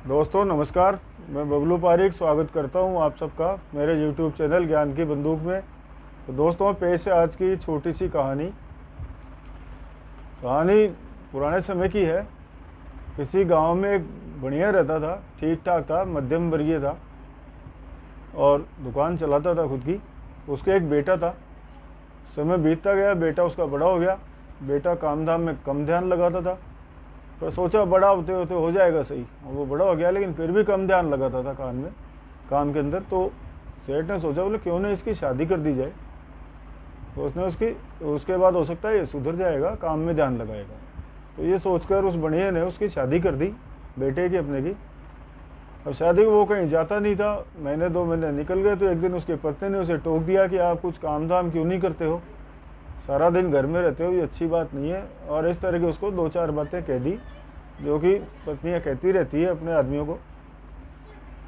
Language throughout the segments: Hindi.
दोस्तों नमस्कार। मैं बबलू पारिक स्वागत करता हूं आप सबका मेरे YouTube चैनल ज्ञान की बंदूक में। तो दोस्तों पेश है आज की छोटी सी कहानी। कहानी पुराने समय की है। किसी गांव में एक बढ़िया रहता था, ठीक ठाक था, मध्यम वर्गीय था और दुकान चलाता था खुद की। उसके एक बेटा था। समय बीतता गया, बेटा उसका बड़ा हो गया। बेटा काम धाम में कम ध्यान लगाता था, पर सोचा बड़ा होते होते हो जाएगा सही। और वो बड़ा हो गया लेकिन फिर भी कम ध्यान लगाता था काम के अंदर। तो सेठ ने सोचा बोले क्यों नहीं इसकी शादी कर दी जाए। तो उसने उसके बाद हो सकता है ये सुधर जाएगा, काम में ध्यान लगाएगा। तो ये सोचकर उस बढ़िया ने उसकी शादी कर दी, बेटे की, अपने की। अब शादी वो कहीं जाता नहीं था। महीने 2 महीने निकल गए तो एक दिन उसकी पत्नी ने उसे टोक दिया कि आप कुछ काम धाम क्यों नहीं करते हो, सारा दिन घर में रहते हो, ये अच्छी बात नहीं है। और इस तरह की उसको 2-4 बातें कह दी जो कि पत्नियां कहती रहती है अपने आदमियों को।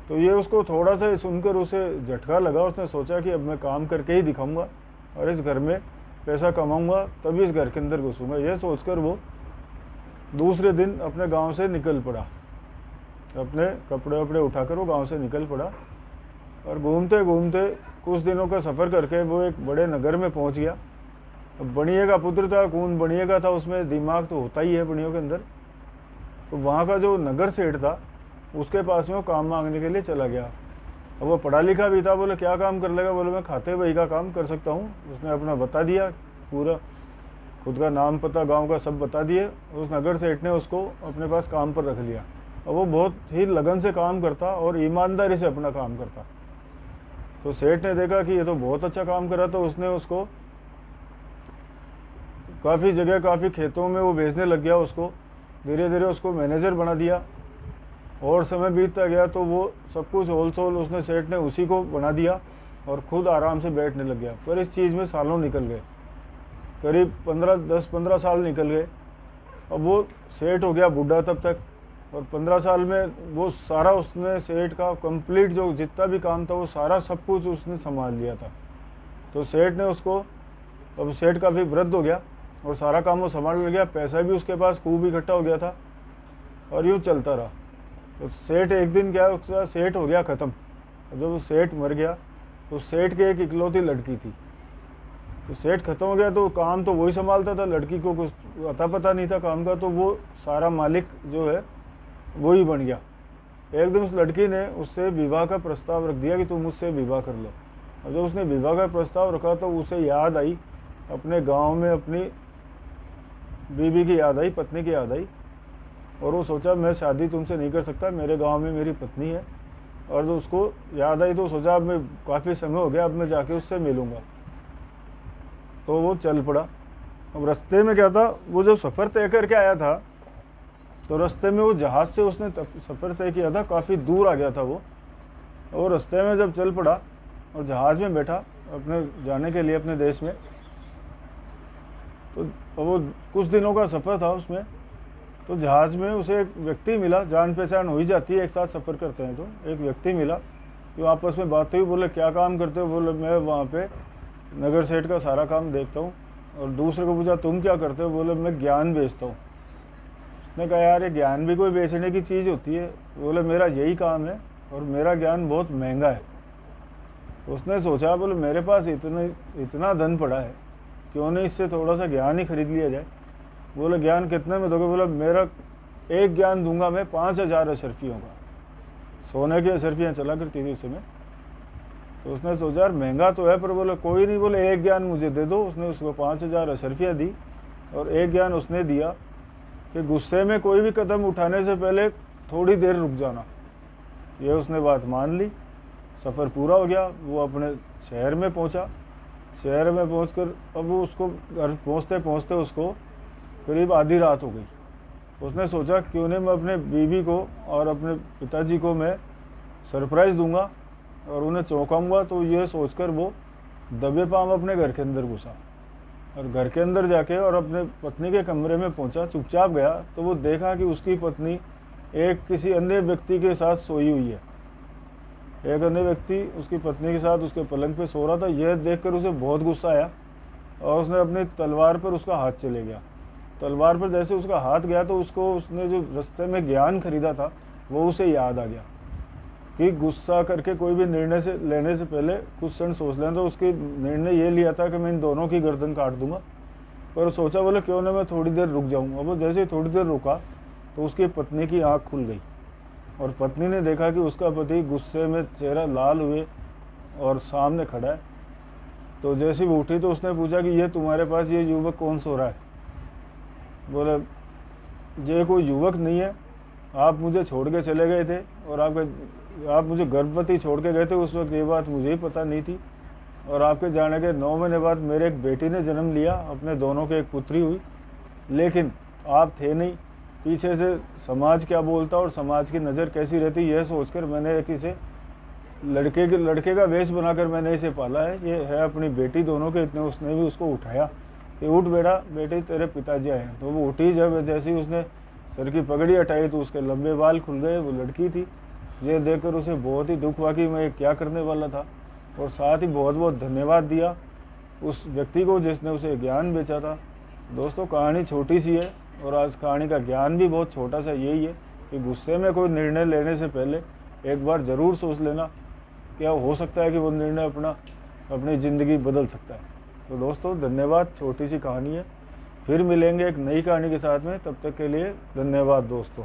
तो ये उसको थोड़ा सा सुनकर उसे झटका लगा। उसने सोचा कि अब मैं काम करके ही दिखाऊंगा और इस घर में पैसा कमाऊंगा, तभी इस घर के अंदर घुसूंगा। यह सोचकर वो दूसरे दिन अपने गांव से निकल पड़ा। अपने कपड़े वपड़े उठाकर वो गांव से निकल पड़ा और घूमते घूमते कुछ दिनों का सफ़र करके वो एक बड़े नगर में पहुंच गया। अब बनिए का पुत्र था, खून बनिए का था, उसमें दिमाग तो होता ही है बनियों के अंदर। तो वहाँ का जो नगर सेठ था उसके पास में वो काम मांगने के लिए चला गया। अब वो पढ़ा लिखा भी था। बोले क्या काम कर लेगा। बोले मैं खाते बही का काम कर सकता हूँ। उसने अपना बता दिया, पूरा खुद का नाम पता गांव का सब बता दिए। उस नगर सेठ ने उसको अपने पास काम पर रख लिया। और वो बहुत ही लगन से काम करता और ईमानदारी से अपना काम करता। तो सेठ ने देखा कि ये तो बहुत अच्छा काम कर रहा, तो उसने उसको काफ़ी जगह, काफ़ी खेतों में वो भेजने लग गया। उसको धीरे धीरे उसको मैनेजर बना दिया। और समय बीतता गया तो वो सब कुछ होल सोल उसने, सेठ ने उसी को बना दिया और खुद आराम से बैठने लग गया। पर इस चीज़ में सालों निकल गए, करीब 10-15 साल निकल गए। अब वो सेठ हो गया बूढ़ा तब तक। और 15 साल में वो सारा उसने सेठ का कंप्लीट जो जितना भी काम था वो सारा सब कुछ उसने संभाल लिया था। तो सेठ ने उसको, अब सेठ काफ़ी वृद्ध हो गया और सारा काम वो संभालने लग गया। पैसा भी उसके पास खूब इकट्ठा हो गया था और यूँ चलता रहा। तो सेठ एक दिन क्या, उसका सेठ हो गया ख़त्म। जब वो सेठ मर गया तो सेठ के एक इकलौती लड़की थी। तो सेठ ख़त्म हो गया तो काम तो वही संभालता था, लड़की को कुछ अता पता नहीं था काम का। तो वो सारा मालिक जो है वही बन गया। एक दिन उस लड़की ने उससे विवाह का प्रस्ताव रख दिया कि तुम मुझसे विवाह कर लो। और जब उसने विवाह का प्रस्ताव रखा तो उसे याद आई अपने गांव में अपनी बीवी की याद आई, पत्नी की याद आई। और वो सोचा मैं शादी तुमसे नहीं कर सकता, मेरे गांव में मेरी पत्नी है। और जो उसको याद आई तो सोचा अब मैं काफ़ी समय हो गया, अब मैं जाके उससे मिलूँगा। तो वो चल पड़ा। अब रास्ते में क्या था, वो जो सफ़र तय करके आया था तो रास्ते में वो जहाज़ से उसने सफ़र तय किया था, काफ़ी दूर आ गया था वो। और रास्ते में जब चल पड़ा और जहाज़ में बैठा अपने जाने के लिए अपने देश में, तो वो कुछ दिनों का सफ़र था उसमें। तो जहाज़ में उसे एक व्यक्ति मिला, जान पहचान हो ही जाती है एक साथ सफ़र करते हैं तो। एक व्यक्ति मिला जो आपस में बात हुई। बोले क्या काम करते हो। बोले मैं वहाँ पे नगर सेठ का सारा काम देखता हूँ। और दूसरे को पूछा तुम क्या करते हो। बोले मैं ज्ञान बेचता हूँ। उसने कहा यार ये ज्ञान भी कोई बेचने की चीज़ होती है। बोले मेरा यही काम है और मेरा ज्ञान बहुत महंगा है। उसने सोचा बोले मेरे पास इतना धन पड़ा है, क्यों नहीं इससे थोड़ा सा ज्ञान ही खरीद लिया जाए। बोले ज्ञान कितने में दोगे। बोला मेरा एक ज्ञान दूंगा मैं 5,000 अशर्फियों का। सोने की अशर्फियाँ चला करती थी उस समय। तो उसने सोचा यार महंगा तो है, पर बोले कोई नहीं, बोले एक ज्ञान मुझे दे दो। उसने उसको 5,000 अशर्फियाँ दी। और एक ज्ञान उसने दिया कि गुस्से में कोई भी कदम उठाने से पहले थोड़ी देर रुक जाना। ये उसने बात मान ली। सफ़र पूरा हो गया, वो अपने शहर में पहुंचा। शहर में पहुंचकर अब वो उसको घर पहुंचते पहुंचते उसको करीब आधी रात हो गई। उसने सोचा क्यों नहीं मैं अपने बीवी को और अपने पिताजी को मैं सरप्राइज़ दूंगा और उन्हें चौंकाऊंगा। तो ये सोचकर वो दबे पांव अपने घर के अंदर घुसा और घर के अंदर जाके और अपने पत्नी के कमरे में पहुंचा, चुपचाप गया। तो वो देखा कि उसकी पत्नी एक किसी अन्य व्यक्ति के साथ सोई हुई है। एक अन्य व्यक्ति उसकी पत्नी के साथ उसके पलंग पे सो रहा था। यह देखकर उसे बहुत गुस्सा आया और उसने अपनी तलवार पर उसका हाथ चले गया। तलवार पर जैसे उसका हाथ गया तो उसको, उसने जो रास्ते में ज्ञान खरीदा था वो उसे याद आ गया कि गुस्सा करके कोई भी निर्णय से लेने से पहले कुछ क्षण सोच लें। तो उसके निर्णय ये लिया था कि मैं इन दोनों की गर्दन काट दूंगा, पर सोचा बोले क्यों ना मैं थोड़ी देर रुक जाऊँ। अब वो जैसे ही थोड़ी देर रुका तो उसकी पत्नी की आँख खुल गई और पत्नी ने देखा कि उसका पति गुस्से में चेहरा लाल हुए और सामने खड़ा है। तो जैसे वो उठी तो उसने पूछा कि ये तुम्हारे पास ये युवक कौन सो रहा है? बोले ये कोई युवक नहीं है, आप मुझे छोड़ के चले गए थे और आप मुझे गर्भवती छोड़ के गए थे। उस वक्त ये बात मुझे ही पता नहीं थी और आपके जाने के 9 महीने बाद मेरे एक बेटी ने जन्म लिया, अपने दोनों के एक पुत्री हुई, लेकिन आप थे नहीं। पीछे से समाज क्या बोलता और समाज की नज़र कैसी रहती यह सोचकर मैंने एक इसे लड़के का वेश बनाकर मैंने इसे पाला है। ये है अपनी बेटी दोनों के। इतने उसने भी उसको उठाया कि उठ बेटा, बेटी तेरे पिताजी आए हैं। तो वो उठी, जब जैसे ही उसने सर की पगड़ी हटाई तो उसके लंबे बाल खुल गए। वो लड़की थी। ये देखकर उसे बहुत ही दुख हुआ कि मैं क्या करने वाला था, और साथ ही बहुत बहुत धन्यवाद दिया उस व्यक्ति को जिसने उसे ज्ञान बेचा था। दोस्तों कहानी छोटी सी है और आज कहानी का ज्ञान भी बहुत छोटा सा यही है कि गुस्से में कोई निर्णय लेने से पहले एक बार ज़रूर सोच लेना, क्या हो सकता है कि वो निर्णय अपनी ज़िंदगी बदल सकता है। तो दोस्तों धन्यवाद, छोटी सी कहानी है। फिर मिलेंगे एक नई कहानी के साथ में, तब तक के लिए धन्यवाद दोस्तों।